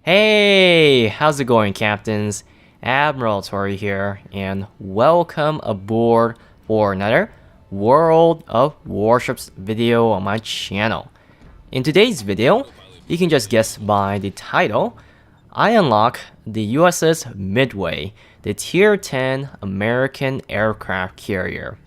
Hey, how's it going, captains? Admiral Tori here, and welcome aboard for another World of Warships video on my channel. In today's video, you can just guess by the title, I unlock the USS Midway, the Tier 10 American aircraft carrier.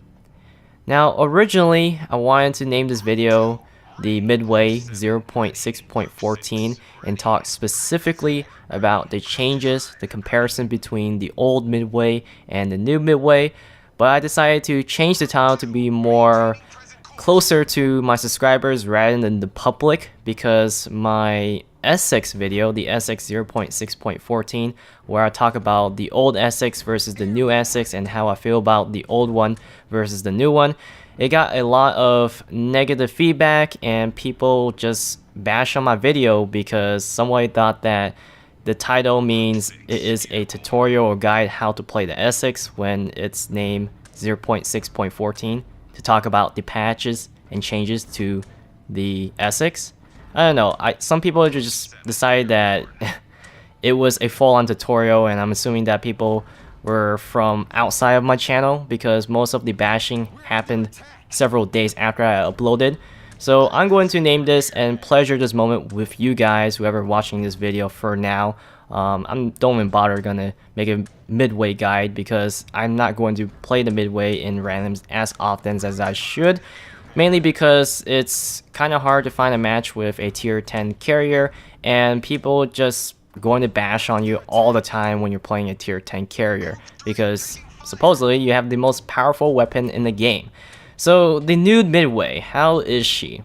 Now, originally, I wanted to name this video the Midway 0.6.14 and talk specifically about the changes, the comparison between the old Midway and the new Midway, but I decided to change the title to be more closer to my subscribers rather than the public, because my SX video, the SX 0.6.14, where I talk about the old SX versus the new SX and how I feel about the old one versus the new one, it got a lot of negative feedback and people just bash on my video because somebody thought that the title means it is a tutorial or guide how to play the SX when it's named 0.6.14 to talk about the patches and changes to the SX. I don't know, some people just decided that it was a full-on tutorial, and I'm assuming that people were from outside of my channel because most of the bashing happened several days after I uploaded. So I'm going to name this and pleasure this moment with you guys, whoever watching this video for now. I don't even bother gonna make a Midway guide because I'm not going to play the Midway in randoms as often as I should. Mainly because it's kind of hard to find a match with a tier 10 carrier, and people just going to bash on you all the time when you're playing a tier 10 carrier because supposedly you have the most powerful weapon in the game. So the new Midway, how is she?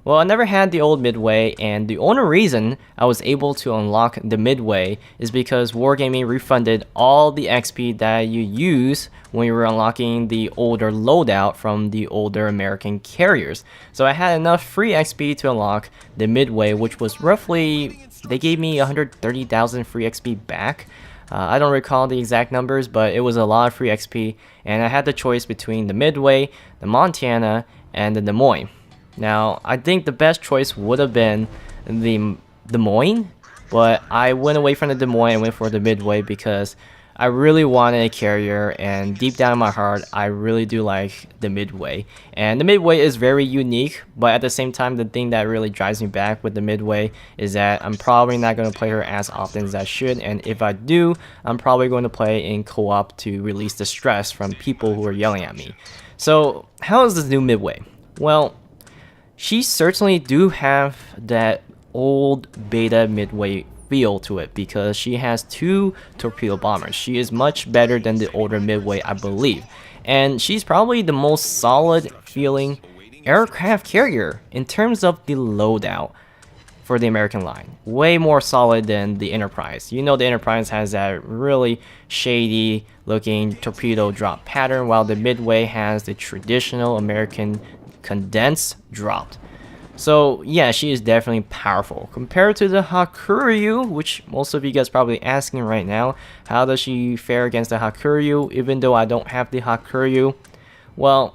Well, I never had the old Midway, and the only reason I was able to unlock the Midway is because Wargaming refunded all the XP that you use when you were unlocking the older loadout from the older American carriers. So I had enough free XP to unlock the Midway, which was roughly, they gave me 130,000 free XP back. I don't recall the exact numbers, but it was a lot of free XP, and I had the choice between the Midway, the Montana, and the Des Moines. Now, I think the best choice would have been the Des Moines, but I went away from the Des Moines and went for the Midway because I really wanted a carrier, and deep down in my heart, I really do like the Midway. And the Midway is very unique, but at the same time, the thing that really drives me back with the Midway is that I'm probably not going to play her as often as I should, and if I do, I'm probably going to play in co-op to release the stress from people who are yelling at me. So, how is this new Midway? Well, she certainly do have that old beta Midway feel to it because she has 2 torpedo bombers. She is much better than the older Midway, I believe. And she's probably the most solid feeling aircraft carrier in terms of the loadout for the American line. Way more solid than the Enterprise. You know, the Enterprise has that really shady looking torpedo drop pattern, while the Midway has the traditional American condensed dropped. So yeah, she is definitely powerful compared to the Hakuryu, which most of you guys probably asking right now, how does she fare against the Hakuryu even though I don't have the Hakuryu? Well,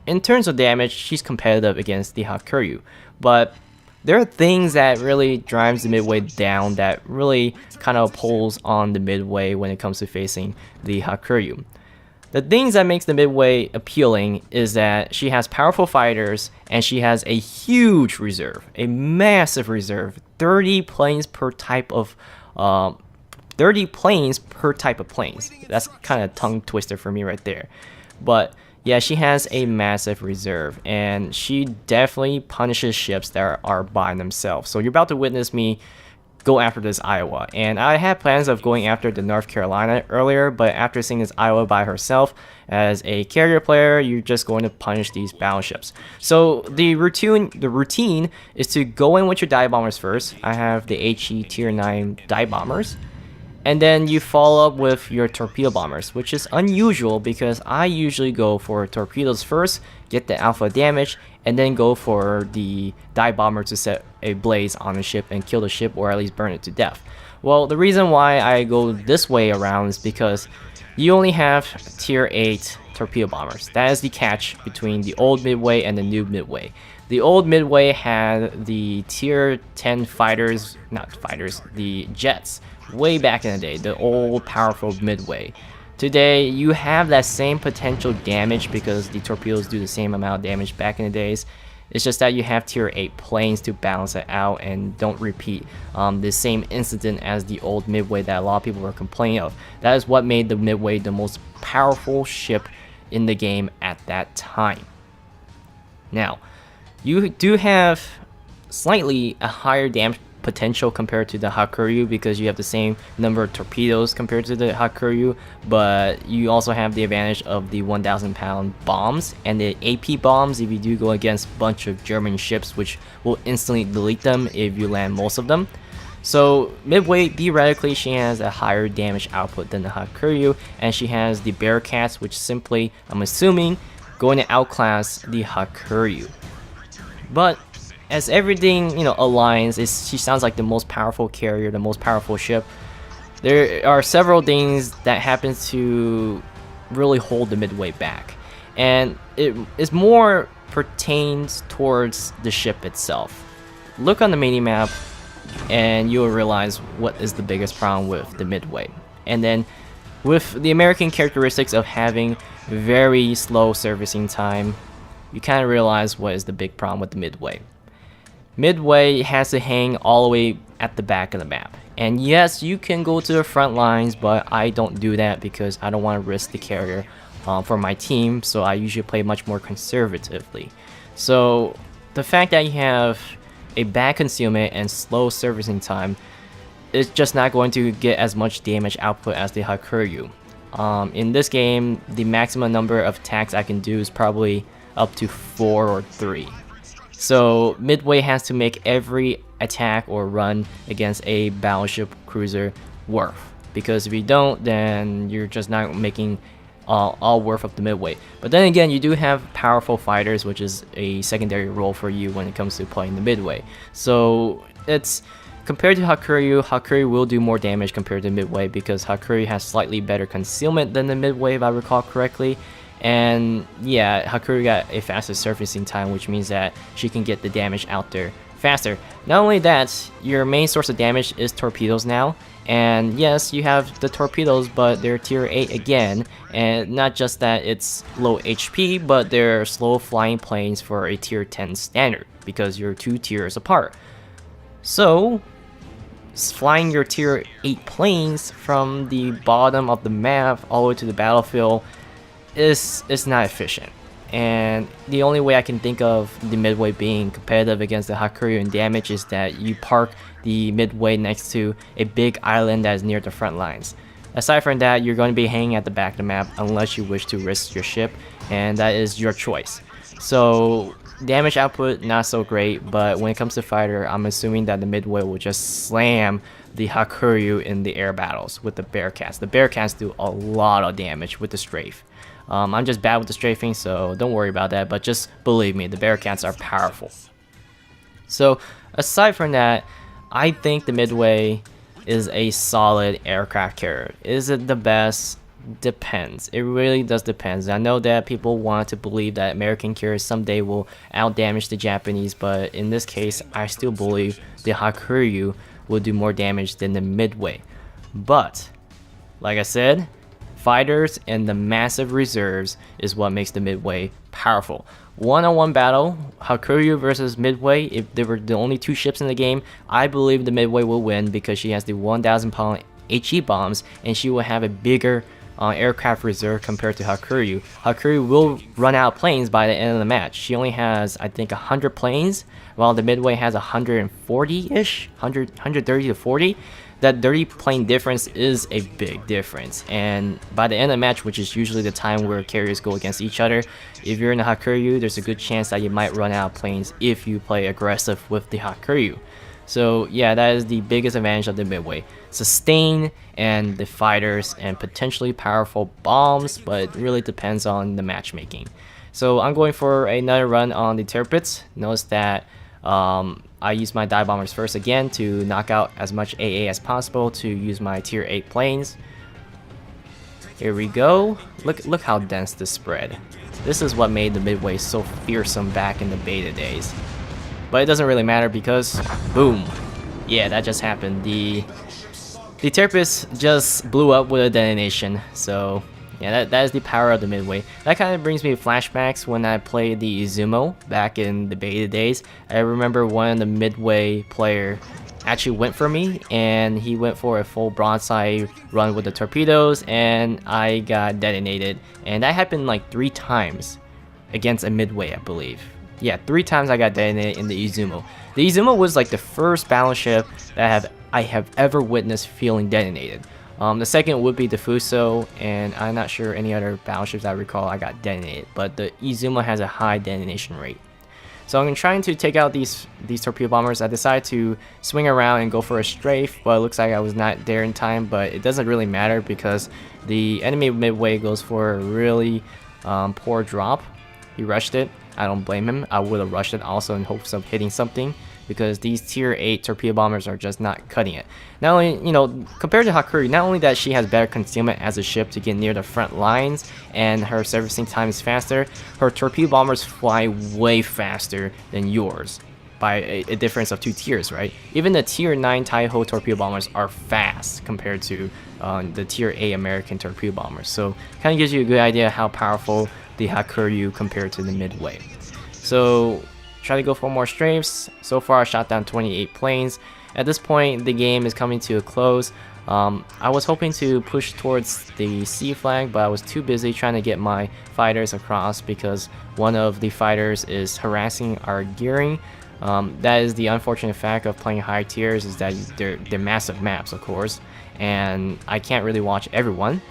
in terms of damage, she's competitive against the Hakuryu, but there are things that really drives the Midway down that really kind of pulls on the Midway when it comes to facing the Hakuryu. The things that makes the Midway appealing is that she has powerful fighters and she has a huge reserve, a massive reserve, 30 planes per type of 30 planes per type of planes. That's kind of tongue twister for me right there. But yeah, she has a massive reserve, and she definitely punishes ships that are by themselves. So you're about to witness me go after this Iowa, and I had plans of going after the North Carolina earlier, but after seeing this Iowa by herself as a carrier player, you're just going to punish these battleships. So the routine is to go in with your dive bombers first. I have the HE tier 9 dive bombers, and then you follow up with your torpedo bombers, which is unusual because I usually go for torpedoes first, get the alpha damage, and then go for the dive bomber to set a blaze on the ship and kill the ship, or at least burn it to death. Well, the reason why I go this way around is because you only have tier 8 torpedo bombers. That is the catch between the old Midway and the new Midway. The old Midway had the tier 10 fighters, not fighters, the jets, way back in the day, the old powerful Midway. Today, you have that same potential damage because the torpedoes do the same amount of damage back in the days. It's just that you have tier 8 planes to balance it out and don't repeat the same incident as the old Midway that a lot of people were complaining of. That is what made the Midway the most powerful ship in the game at that time. Now, you do have slightly a higher damage potential compared to the Hakuryu because you have the same number of torpedoes compared to the Hakuryu, but you also have the advantage of the 1,000-pound bombs and the AP bombs if you do go against a bunch of German ships, which will instantly delete them if you land most of them. So Midway, theoretically, she has a higher damage output than the Hakuryu, and she has the Bearcats, which simply, I'm assuming, going to outclass the Hakuryu. But as everything, aligns, she sounds like the most powerful carrier, the most powerful ship. There are several things that happen to really hold the Midway back, and it is more pertains towards the ship itself. Look on the minimap, and you'll realize what is the biggest problem with the Midway. And then, with the American characteristics of having very slow servicing time, you kind of realize what is the big problem with the Midway. Midway has to hang all the way at the back of the map. And yes, you can go to the front lines, but I don't do that because I don't want to risk the carrier for my team, so I usually play much more conservatively. So the fact that you have a bad concealment and slow servicing time is just not going to get as much damage output as the Hakuryu. In this game, the maximum number of attacks I can do is probably up to 4 or 3. So Midway has to make every attack or run against a battleship cruiser worth, because if you don't, then you're just not making all worth of the Midway. But then again, you do have powerful fighters, which is a secondary role for you when it comes to playing the Midway. So it's compared to Hakuryu, Hakuryu will do more damage compared to Midway because Hakuryu has slightly better concealment than the Midway, if I recall correctly. And yeah, Hakuryu got a faster surfacing time, which means that she can get the damage out there faster. Not only that, your main source of damage is torpedoes now. And yes, you have the torpedoes, but they're tier 8 again. And not just that it's low HP, but they're slow flying planes for a tier 10 standard, because you're 2 tiers apart. So, flying your tier 8 planes from the bottom of the map all the way to the battlefield is not efficient. And the only way I can think of the Midway being competitive against the Hakuryu in damage is that you park the Midway next to a big island that is near the front lines. Aside from that, you're going to be hanging at the back of the map unless you wish to risk your ship, and that is your choice. So damage output not so great, but when it comes to fighter, I'm assuming that the Midway will just slam the Hakuryu in the air battles with the Bearcats. The Bearcats do a lot of damage with the strafe. I'm just bad with the strafing, so don't worry about that, but just believe me, the Bearcats are powerful. So aside from that, I think the Midway is a solid aircraft carrier. Is it the best? Depends. It really does depend. I know that people want to believe that American carriers someday will outdamage the Japanese, but in this case, I still believe the Hakuryu will do more damage than the Midway. But, like I said, fighters and the massive reserves is what makes the Midway powerful. One-on-one battle, Hakuryu versus Midway, if there were the only 2 ships in the game, I believe the Midway will win because she has the 1,000-pound HE bombs and she will have a bigger aircraft reserve compared to Hakuryu. Hakuryu will run out of planes by the end of the match. She only has, I think, 100 planes, while the Midway has 140-ish, 130 to 40. That 30 plane difference is a big difference, and by the end of the match, which is usually the time where carriers go against each other, if you're in the Hakuryu, there's a good chance that you might run out of planes if you play aggressive with the Hakuryu. So yeah, that is the biggest advantage of the Midway. Sustain and the fighters and potentially powerful bombs, but it really depends on the matchmaking. So I'm going for another run on the Tirpitz. Notice that I use my dive bombers first again to knock out as much AA as possible to use my tier 8 planes. Here we go. Look how dense this spread. This is what made the Midway so fearsome back in the beta days. But it doesn't really matter because, boom, yeah, that just happened. The Terpis just blew up with a detonation. So yeah, that is the power of the Midway. That kind of brings me flashbacks when I played the Izumo back in the beta days. I remember one of the Midway player actually went for me, and he went for a full broadside run with the torpedoes, and I got detonated. And that happened like 3 times against a Midway, I believe. Yeah, 3 times I got detonated in the Izumo. The Izumo was like the first battleship that I have ever witnessed feeling detonated. The second would be the Fuso, and I'm not sure any other battleships I recall I got detonated, but the Izumo has a high detonation rate. So I'm trying to take out these torpedo bombers. I decided to swing around and go for a strafe, but it looks like I was not there in time, but it doesn't really matter because the enemy Midway goes for a really poor drop. He rushed it. I don't blame him. I would have rushed it also in hopes of hitting something, because these tier 8 torpedo bombers are just not cutting it. Not only, you know, compared to Hakuryu, not only that she has better concealment as a ship to get near the front lines and her servicing time is faster, her torpedo bombers fly way faster than yours by a difference of 2 tiers, right? Even the tier 9 Taiho torpedo bombers are fast compared to the tier 8 American torpedo bombers. So kind of gives you a good idea how powerful the Hakuryu compared to the Midway. So try to go for more strafes. So far I shot down 28 planes. At this point the game is coming to a close. I was hoping to push towards the sea flag, but I was too busy trying to get my fighters across because one of the fighters is harassing our gearing. That is the unfortunate fact of playing high tiers, is that they're massive maps, of course, and I can't really watch everyone.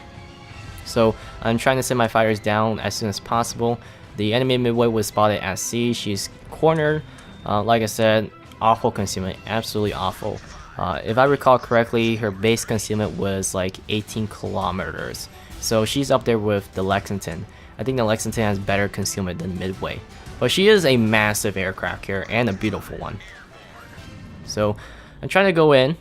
So I'm trying to send my fighters down as soon as possible. The enemy Midway was spotted at sea. She's cornered. Like I said, awful concealment, absolutely awful. If I recall correctly, her base concealment was like 18 kilometers. So she's up there with the Lexington. I think the Lexington has better concealment than Midway. But she is a massive aircraft carrier and a beautiful one. So I'm trying to go in.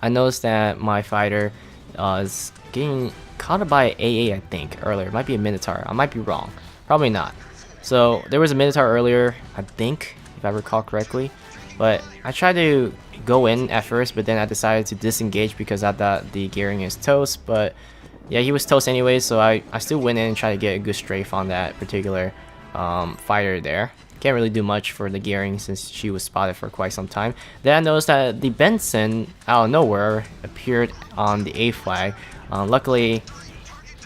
I noticed that my fighter is getting caught by AA, I think, earlier. It might be a Minotaur. I might be wrong. Probably not. So there was a Minotaur earlier, I think, if I recall correctly. But I tried to go in at first, but then I decided to disengage because I thought the gearing is toast. But yeah, he was toast anyway, so I still went in and tried to get a good strafe on that particular fighter there. Can't really do much for the gearing since she was spotted for quite some time. Then I noticed that the Benson out of nowhere appeared on the A flag. Luckily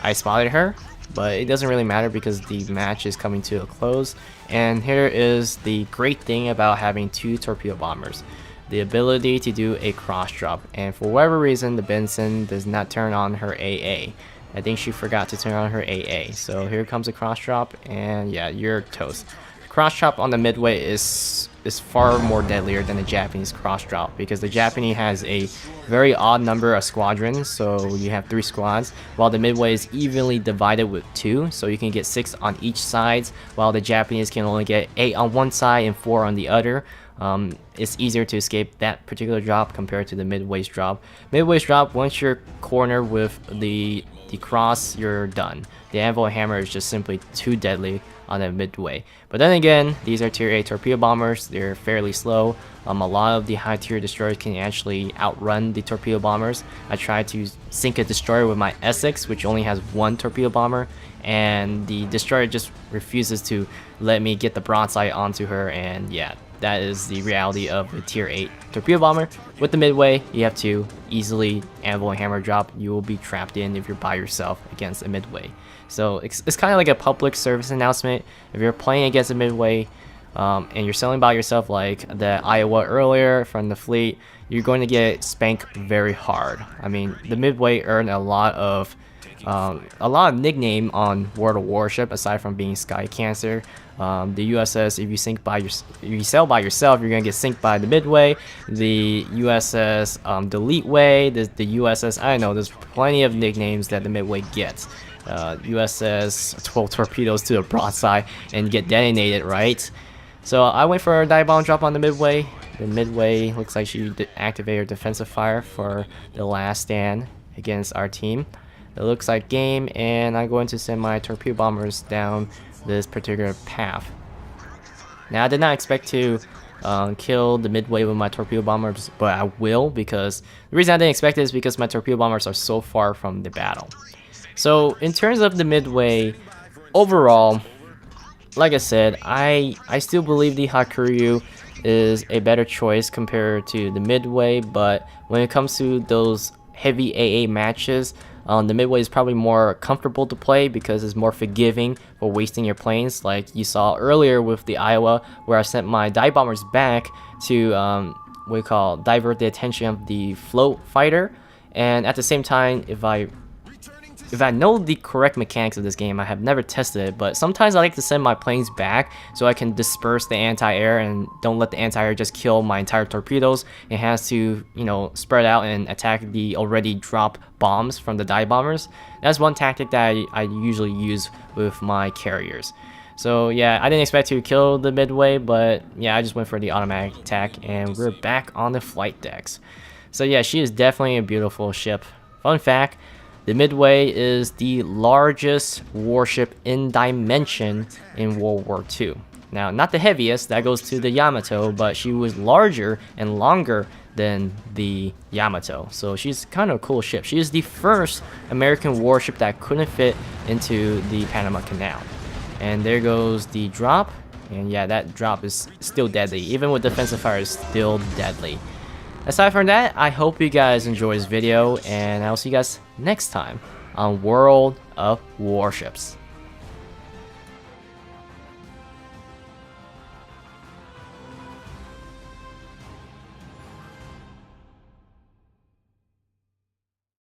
I spotted her, but it doesn't really matter because the match is coming to a close. And here is the great thing about having 2 torpedo bombers: the ability to do a cross drop. And for whatever reason, the Benson does not turn on her AA. I think she forgot to turn on her AA. So here comes a cross drop, and yeah, you're toast. Cross drop on the Midway is far more deadlier than the Japanese cross drop, because the Japanese has a very odd number of squadrons, so you have 3 squads, while the Midway is evenly divided with 2, so you can get 6 on each side, while the Japanese can only get 8 on one side and 4 on the other. It's easier to escape that particular drop compared to the Midway's drop. Midway's drop, once you're cornered with the cross, you're done. The anvil hammer is just simply too deadly on a Midway. But then again, these are tier 8 torpedo bombers. They're fairly slow. A lot of the high tier destroyers can actually outrun the torpedo bombers. I tried to sink a destroyer with my Essex, which only has 1 torpedo bomber, and the destroyer just refuses to let me get the broadside onto her. And yeah, that is the reality of a tier 8 torpedo bomber. With the Midway, you have to easily anvil and hammer drop. You will be trapped in if you're by yourself against a Midway. So it's kind of like a public service announcement. If you're playing against a Midway and you're sailing by yourself like the Iowa earlier from the fleet, you're going to get spanked very hard. I mean, the Midway earned a lot of nickname on World of Warship aside from being Sky Cancer. The USS, if you sail by yourself, you're gonna get sinked by the Midway. The USS Delete Way, the USS, I don't know, there's plenty of nicknames that the Midway gets. USS 12 torpedoes to the broadside and get detonated, right? So I went for a dive bomb drop on the Midway. The Midway looks like she activated her defensive fire for the last stand against our team. it looks like game, and I'm going to send my torpedo bombers down this particular path. Now I did not expect to kill the Midway with my torpedo bombers, but I will, because the reason I didn't expect it is because my torpedo bombers are so far from the battle. So in terms of the Midway, overall, like I said, I still believe the Hakuryu is a better choice compared to the Midway, but when it comes to those heavy AA matches, the Midway is probably more comfortable to play because it's more forgiving for wasting your planes, like you saw earlier with the Iowa, where I sent my dive bombers back to what we call divert the attention of the float fighter. And at the same time, if I know the correct mechanics of this game, I have never tested it, but sometimes I like to send my planes back so I can disperse the anti-air and don't let the anti-air just kill my entire torpedoes. It has to, you know, spread out and attack the already dropped bombs from the dive bombers. That's one tactic that I usually use with my carriers. So yeah, I didn't expect to kill the Midway, but yeah, I just went for the automatic attack, and we're back on the flight decks. So yeah, she is definitely a beautiful ship. Fun fact, the Midway is the largest warship in dimension in World War II. Now, not the heaviest, that goes to the Yamato, but she was larger and longer than the Yamato. So she's kind of a cool ship. She is the first American warship that couldn't fit into the Panama Canal. And there goes the drop. And yeah, that drop is still deadly. Even with defensive fire, it's still deadly. Aside from that, I hope you guys enjoy this video, and I'll see you guys next time on World of Warships.